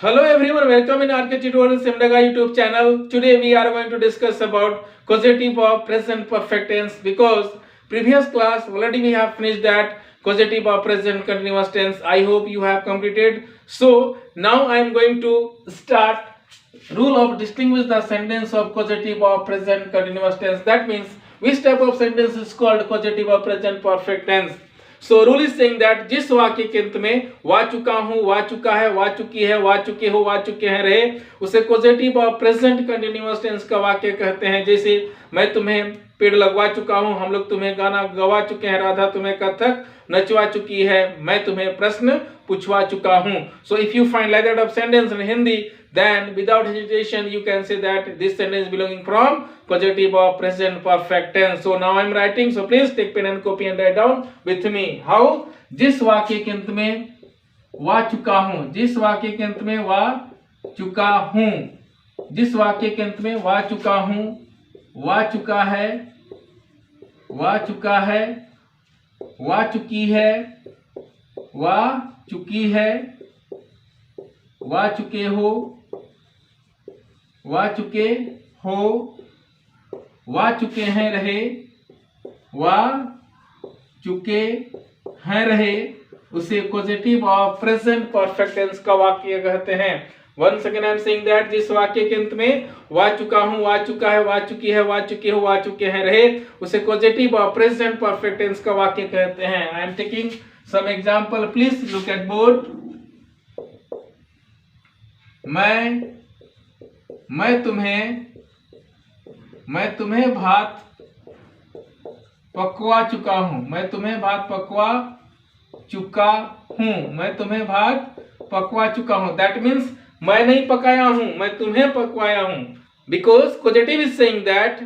Hello everyone, welcome in RK Tutorials Simdaga YouTube channel. Today we are going to discuss about causative of present perfect tense, because previous class already we have finished that causative of present continuous tense. I hope you have completed. So now I am going to start rule of distinguish the sentence of causative of present continuous tense. That means which type of sentence is called causative of present perfect tense. So rule is saying that जिस वाक्य के अंत में वा चुका हूं, वा चुका है, वा चुकी है, वा चुके हो, वा चुके हैं रहे, उसे पॉजिटिव और प्रेजेंट कंटिन्यूअस टेंस का वाक्य कहते हैं। जैसे मैं तुम्हें पेड़ लगवा चुका हूं, हम लोग तुम्हें गाना गवा चुके हैं, राधा तुम्हें कथक नचवा चुकी है, मैं तुम्हें प्रश्न पूछवा चुका हूं। So if you find like that of sentence in Hindi, then without hesitation you can say that this sentence belonging from causative of present perfect tense. So now I am writing, so please take pen and copy and write down with me. How? जिस वाक्य के अंत में वा चुका हूं, जिस वाक्य के अंत में वा चुका हूं, जिस वाक्य के अंत में वा चुका हूं, वा चुका है, वा चुका है, वा चुकी है, वा चुकी है, वा चुके हो, वा चुके हो, वा चुके हैं रहे, वा चुके हैं रहे, उसे positive of present perfect tense का वाक्य कहते हैं। One second I am saying that जिस वाक्य के अंत में वा चुका हूं, वा चुका है, वा चुकी है, वा चुके हो, वा चुके हैं रहे, उसे positive of present perfect tense का वाक्य कहते हैं। I am taking some example, please look at board. मैं तुम्हें भात पकवा चुका हूं, मैं तुम्हें भात पकवा चुका हूं, मैं तुम्हें भात पकवा चुका हूं। दैट मीन्स मैं नहीं पकाया हूं, मैं तुम्हें पकवाया हूं। Because positive is saying that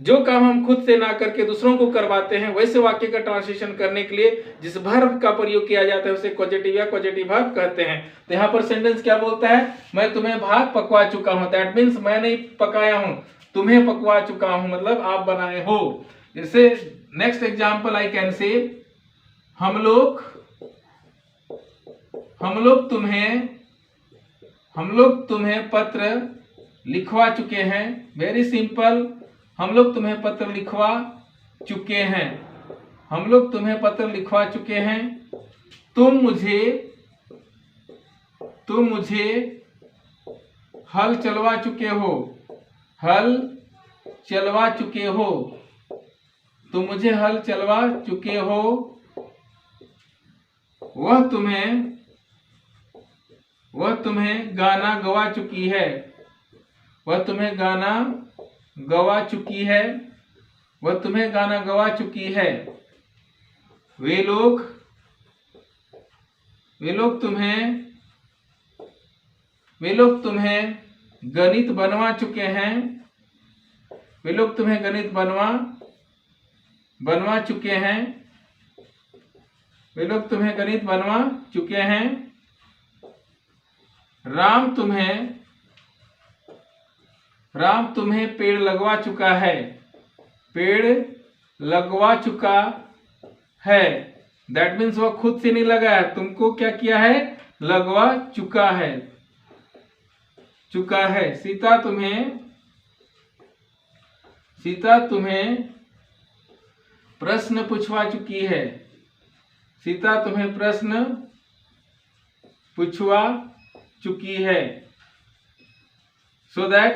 जो काम हम खुद से ना करके दूसरों को करवाते हैं, वैसे वाक्य का ट्रांसलेशन करने के लिए जिस वर्ब का प्रयोग किया जाता है उसे पॉजिटिव या पॉजिटिव वर्ब कहते हैं। तो यहाँ पर सेंटेंस क्या बोलता है? मैं तुम्हें भात पकवा चुका हूं। दैट मीन्स मैं नहीं पकाया हूं, तुम्हें पकवा चुका हूं, मतलब आप बनाए हो। जैसे next example I can say हम लोग तुम्हें पत्र लिखवा चुके हैं। वेरी सिंपल, हम लोग तुम्हें पत्र लिखवा चुके हैं, हम लोग तुम्हें पत्र लिखवा चुके हैं। तुम मुझे हल चलवा चुके हो, हल चलवा चुके हो, तुम मुझे हल चलवा चुके हो। वह तुम्हें गाना गवा चुकी है, वह तुम्हें गाना गवा चुकी है, वह तुम्हें गाना गवा चुकी है। वे लोग तुम्हें गणित बनवा चुके हैं, वे लोग तुम्हें गणित बनवा चुके हैं, वे लोग तुम्हें गणित बनवा चुके हैं। राम तुम्हें पेड़ लगवा चुका है, पेड़ लगवा चुका है। दैट मीन्स वह खुद से नहीं लगाया, तुमको क्या किया है? लगवा चुका है। सीता तुम्हें प्रश्न पूछवा चुकी है, सीता तुम्हें प्रश्न पूछवा चुकी है। So that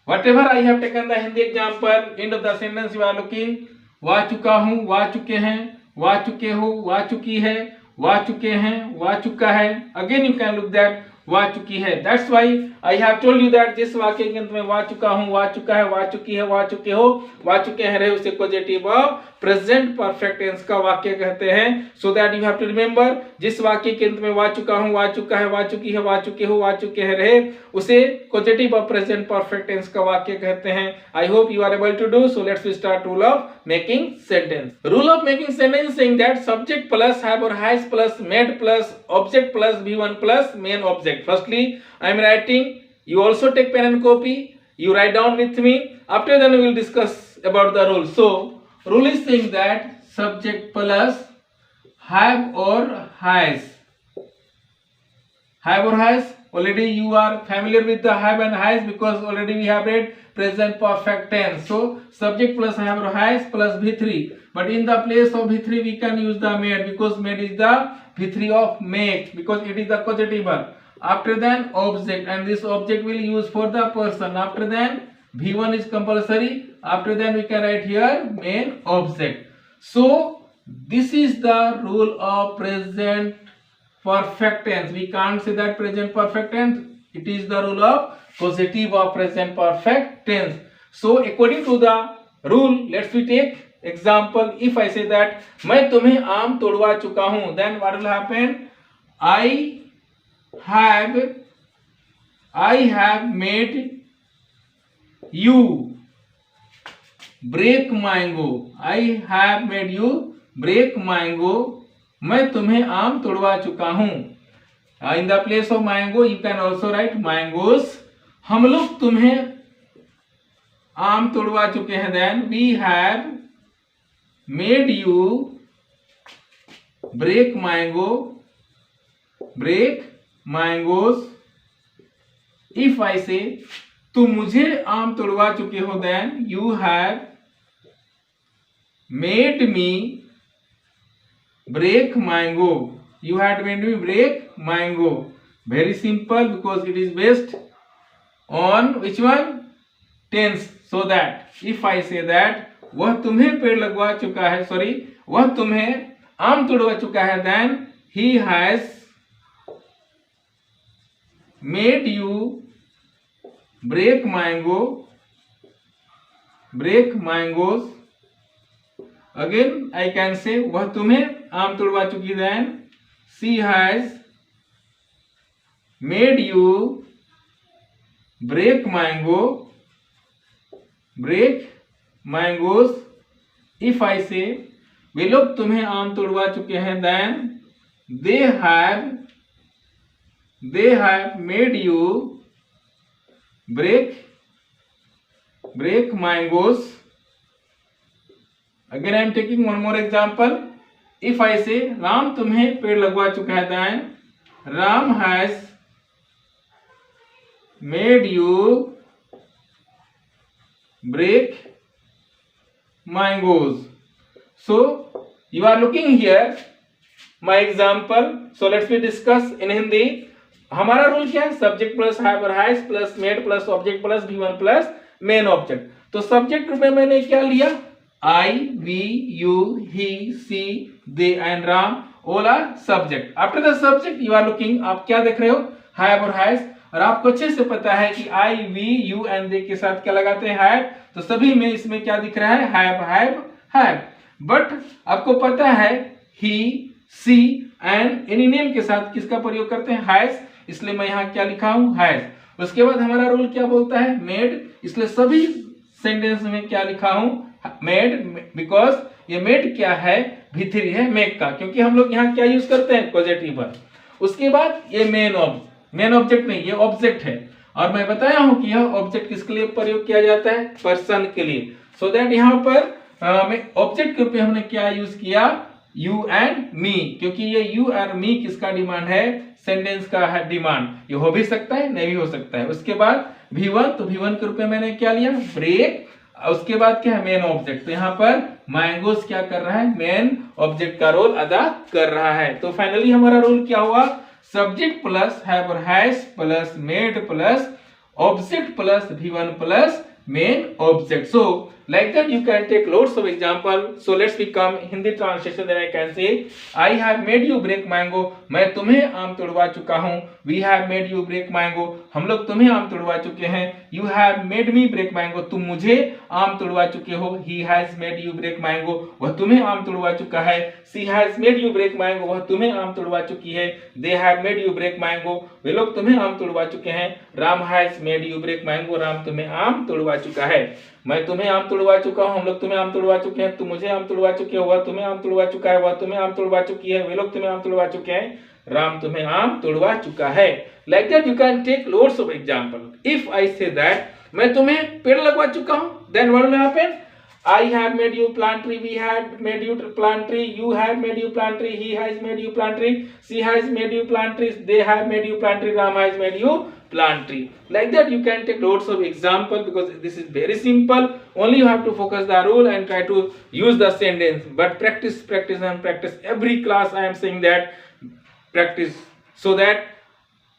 whatever I have taken the Hindi example, end of the sentence you are looking, वा चुका हूं, वा चुके हैं, वा चुके हो, वा चुकी है, वा चुके हैं, वा चुका है। Again you can look that वा चुकी है। That's why I have told you that जिस वाक्य के अंत में वा चुका हूं, वा चुका है, वा चुकी है, वा चुके हो, वा चुके हैं रहे, उसे positive of present perfect tense का वाक्य कहते हैं। So that you have to remember, जिस वाक्य के अंत में वा चुका हूं, वा चुका है, वा चुकी है, वा चुके हो, वा चुके हैं रहे, उसे positive of present perfect tense का वाक्य कहते हैं। I hope you are able to do. So let's start rule of making sentence. Rule of making sentence saying that subject plus have और has plus made plus object plus V1 plus main object. Firstly I am writing, you also take pen and copy, you write down with me. After then we will discuss about the rule. So rule is saying that subject plus have or has, Have or has? Already you are familiar with the have and has because already we have read present perfect tense. So subject plus have or has plus V3. But in the place of V3 we can use the made because made is the V3 of make because it is the causative verb. After then object, and this object will use for the person. After then V1 is compulsory. After then we can write here main object. So this is the rule of present perfect tense. We can't say that present perfect tense. It is the rule of causative of present perfect tense. So according to the rule, let's we take example. If I say that मैं तुम्हें आम तोड़वा चुका हूं, then what will happen? I have made you break mango. I have made you break mango. मैं तुम्हें आम तोड़वा चुका हूं. In the place of mango you can also write mangoes. हम लोग तुम्हें आम तोड़वा चुके हैं. Then we have made you break mangoes. If I say तुम मुझे आम तोड़वा चुके हो, then you have made me break mango. You had made me break mango. Very simple because it is based on which one? Tense. So that if I say that वह तुम्हें पेड़ लगवा चुका है, sorry, वह तुम्हें आम तोड़वा चुका है, then he has made you break mangoes. Again I can say वह तुम्हें आम तोड़वा चुकी. then she has made you break mangoes. if I say वे लोग तुम्हें आम तोड़वा चुके हैं, then they have made you break mangoes. Again I am taking one more example. If I say Ram तुम्हें पेड़ लगवा चुका है, then Ram has made you break mangoes. So you are looking here my example. So let's we discuss in Hindi. हमारा rule क्या है? Subject plus have और has plus made plus object plus V1 plus main object. तो subject रूप में मैंने क्या लिया? I, we, you, he, she, they and Ram all are subject. After the subject you are looking, आप क्या देख रहे हो? have और has. और आपको अच्छे से पता है कि I, we, you and they के साथ क्या लगाते हैं? have. तो सभी में इसमें क्या दिख रहा है? have. But आपको पता है he, she and any name के साथ किसका प्रयोग करते हैं? has. इसलिए मैं यहाँ क्या लिखा हूँ? has. उसके बाद हमारा रूल क्या बोलता है? made. इसलिए सभी सेंटेंस में क्या लिखा हूँ? मेड. बिकॉज ये मेड क्या है? V3 है मेक का, क्योंकि हम लोग यहाँ क्या यूज करते हैं? Positive verb. उसके बाद ये मेन ऑब्जेक्ट नहीं, ये ऑब्जेक्ट है. और मैं बताया हूं कि यह ऑब्जेक्ट किसके लिए प्रयोग किया जाता है? पर्सन के लिए. सो दैट यहाँ पर ऑब्जेक्ट के रूप में हमने क्या यूज किया? You and me. क्योंकि ये यू और मी किसका डिमांड है? सेंटेंस का है डिमांड. ये हो भी सकता है, नहीं भी हो सकता है. उसके बाद V1, तो V1 के रूप में मैंने क्या लिया? ब्रेक. उसके बाद क्या है? Main object. तो यहाँ पर मैंगोस क्या कर रहा है? मेन ऑब्जेक्ट का रोल अदा कर रहा है. तो फाइनली हमारा रोल क्या हुआ? सब्जेक्ट प्लस हैव और has plus made plus object plus V1 plus main object. So like that you can take lots of example. So let's become Hindi translation. Then I can say I have made you break mango. मैं तुम्हें आम तोड़वा चुका हूँ. We have made you break mango. हम लोग तुम्हें आम तोड़वा चुके हैं. You have made me break mango. तुम मुझे आम तोड़वा चुके हो. He has made you break mango. वह तुम्हें आम तोड़वा चुका है. She has made you break mango. वह तुम्हें आम तोड़वा चुकी है. They have made you break mango. वे लोग तुम्हें आम तोड़वा चुके हैं. Ram has made you break mango. Ram तुम्हें आम तोड़वा चुका है. मैं तुम्हें आम तोड़वा चुका हूं. हम लोग तुम्हें आम तोड़वा चुके हैं. तुम मुझे आम तोड़वा चुके हो. वह तुम्हें आम तोड़वा चुका है. वह तुम्हें आम तोड़वा चुकी है. वे लोग तुम्हें आम तोड़वा चुके हैं. राम तुम्हें आम तोड़वा चुका है. Like that you can take lots of example. If I say that मैं तुम्हें पेड़ लगवा चुका हूं, then what will happen? I have made you plant tree, we have made you plant tree, you have made you plant tree, he has made you plant tree, she has made you plant trees, they have made you plant tree, Ram has made you plant tree. Like that you can take loads of example, because this is very simple. Only you have to focus the rule and try to use the sentence. But practice, practice and practice. Every class I am saying that practice, so that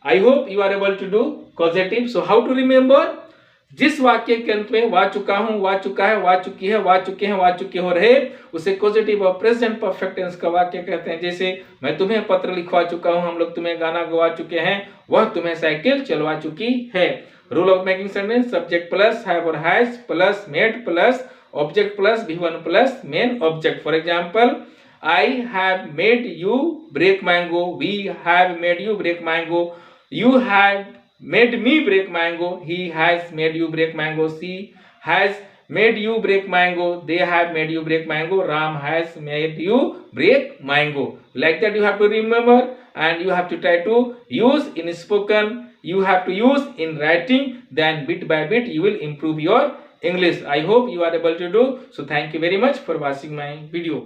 I hope you are able to do causative. So how to remember? जिस वाक्य के अंत में वा चुका हूं, वा चुका है, वा चुकी है, वा चुके हैं, वा चुके हो रहे, उसे कॉजेटिव और प्रेजेंट परफेक्ट टेंस का वाक्य कहते हैं। जैसे मैं तुम्हें पत्र लिखवा चुका हूं, हम लोग तुम्हें गाना गवा चुके हैं, वह तुम्हें साइकिल चलवा चुकी है। Rule of making sentence, subject plus have और has plus made plus object plus V1 plus main object. For example, I have made you break mango, we have made you break mango, you have made me break mango, he has made you break mango, she has made you break mango, they have made you break mango, Ram has made you break mango. Like that you have to remember, and you have to try to use in spoken, you have to use in writing, then bit by bit you will improve your English. I hope you are able to do. So thank you very much for watching my video.